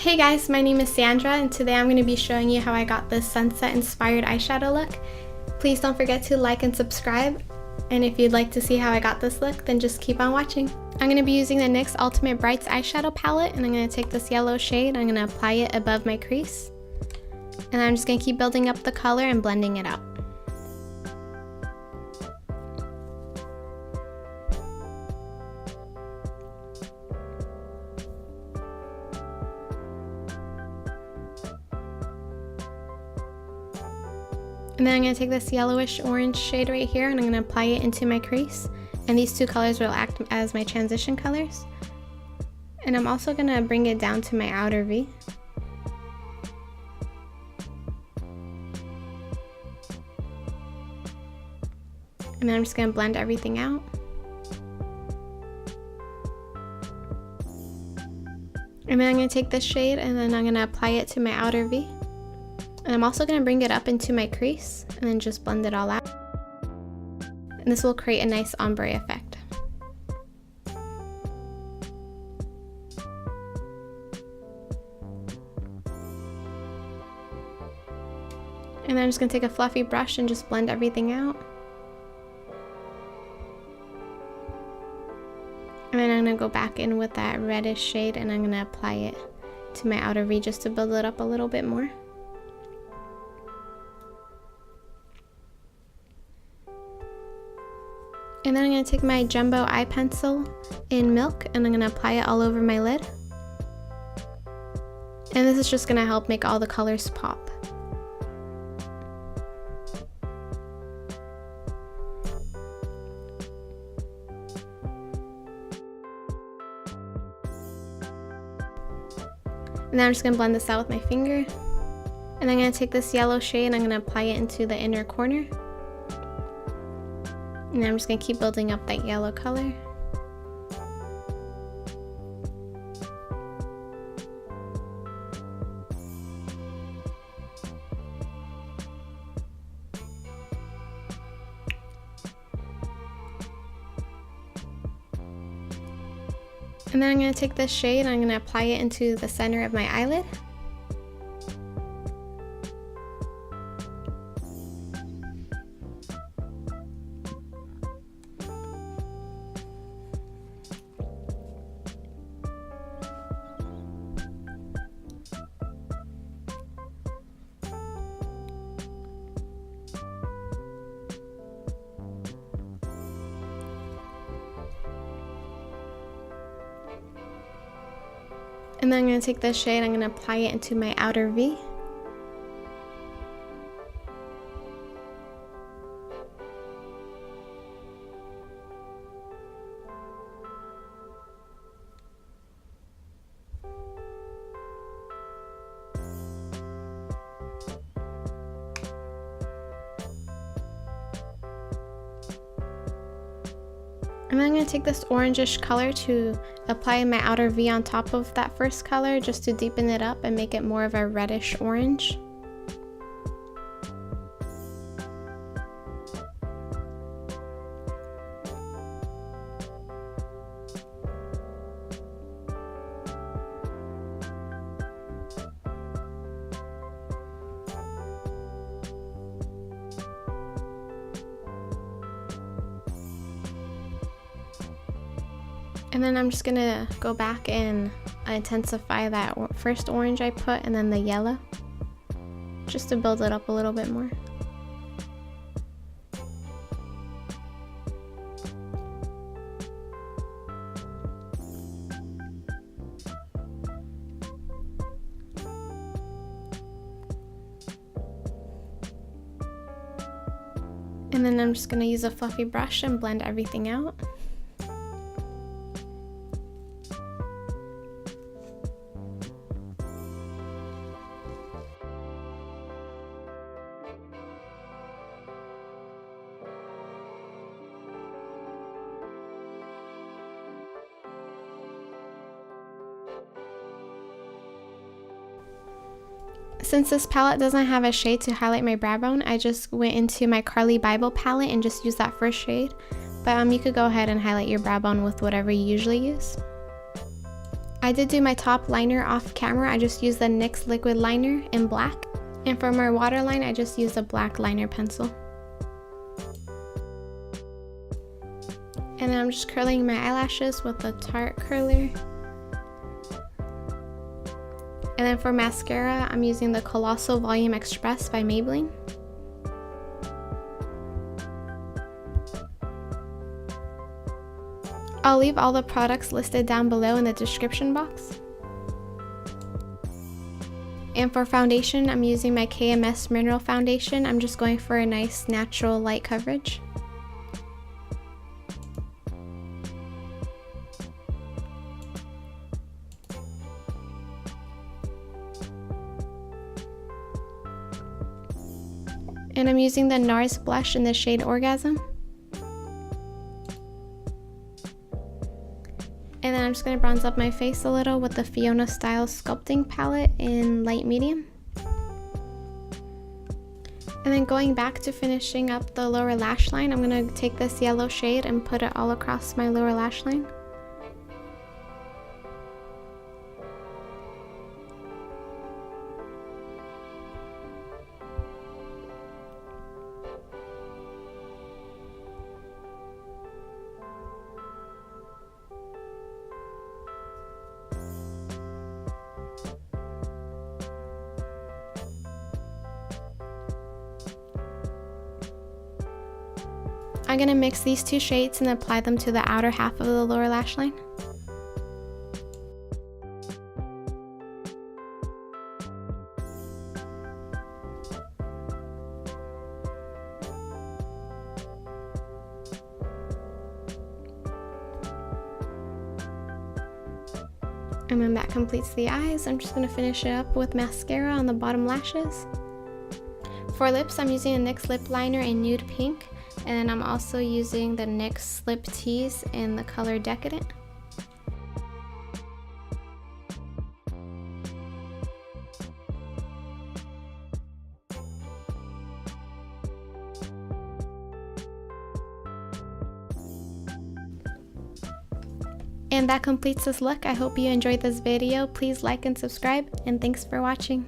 Hey guys, my name is Sandra and today I'm going to be showing you how I got this sunset inspired eyeshadow look. Please don't forget to like and subscribe, and if you'd like to see how I got this look, then just keep on watching. I'm going to be using the NYX Ultimate Brights Eyeshadow palette, and I'm going to take this yellow shade, I'm going to apply it above my crease, and I'm just going to keep building up the color and blending it out. And then I'm going to take this yellowish orange shade right here and I'm going to apply it into my crease. And these two colors will act as my transition colors. And I'm also going to bring it down to my outer V. And then I'm just going to blend everything out. And then I'm going to take this shade and then I'm going to apply it to my outer V. And I'm also going to bring it up into my crease and then just blend it all out. And this will create a nice ombre effect. And then I'm just going to take a fluffy brush and just blend everything out. And then I'm going to go back in with that reddish shade and I'm going to apply it to my outer V just to build it up a little bit more. And then I'm going to take my jumbo eye pencil in Milk and I'm going to apply it all over my lid. And this is just going to help make all the colors pop. And then I'm just going to blend this out with my finger. And I'm going to take this yellow shade and I'm going to apply it into the inner corner. And I'm just going to keep building up that yellow color. And then I'm going to take this shade and I'm going to apply it into the center of my eyelid. And then I'm going to take this shade, I'm going to apply it into my outer V. And then I'm going to take this orangish color to apply my outer V on top of that first color just to deepen it up and make it more of a reddish orange. And then I'm just going to go back and intensify that first orange I put and then the yellow, just to build it up a little bit more. And then I'm just going to use a fluffy brush and blend everything out. Since this palette doesn't have a shade to highlight my brow bone, I just went into my Carly Bible palette and just used that first shade. But you could go ahead and highlight your brow bone with whatever you usually use. I did do my top liner off camera. I just used the NYX liquid liner in black. And for my waterline, I just used a black liner pencil. And then I'm just curling my eyelashes with a Tarte curler. And then for mascara, I'm using the Colossal Volume Express by Maybelline. I'll leave all the products listed down below in the description box. And for foundation, I'm using my KMS Mineral Foundation. I'm just going for a nice natural light coverage. And I'm using the Nars blush in the shade Orgasm. And then I'm just going to bronze up my face a little with the Fiona Stiles Sculpting palette in light medium. And then going back to finishing up the lower lash line, I'm going to take this yellow shade and put it all across my lower lash line. I'm going to mix these two shades and apply them to the outer half of the lower lash line. And then that completes the eyes. I'm just going to finish it up with mascara on the bottom lashes. For lips, I'm using a NYX lip liner in Nude Pink. And then I'm also using the NYX Lip Tease in the color Decadent. And that completes this look. I hope you enjoyed this video. Please like and subscribe, and thanks for watching.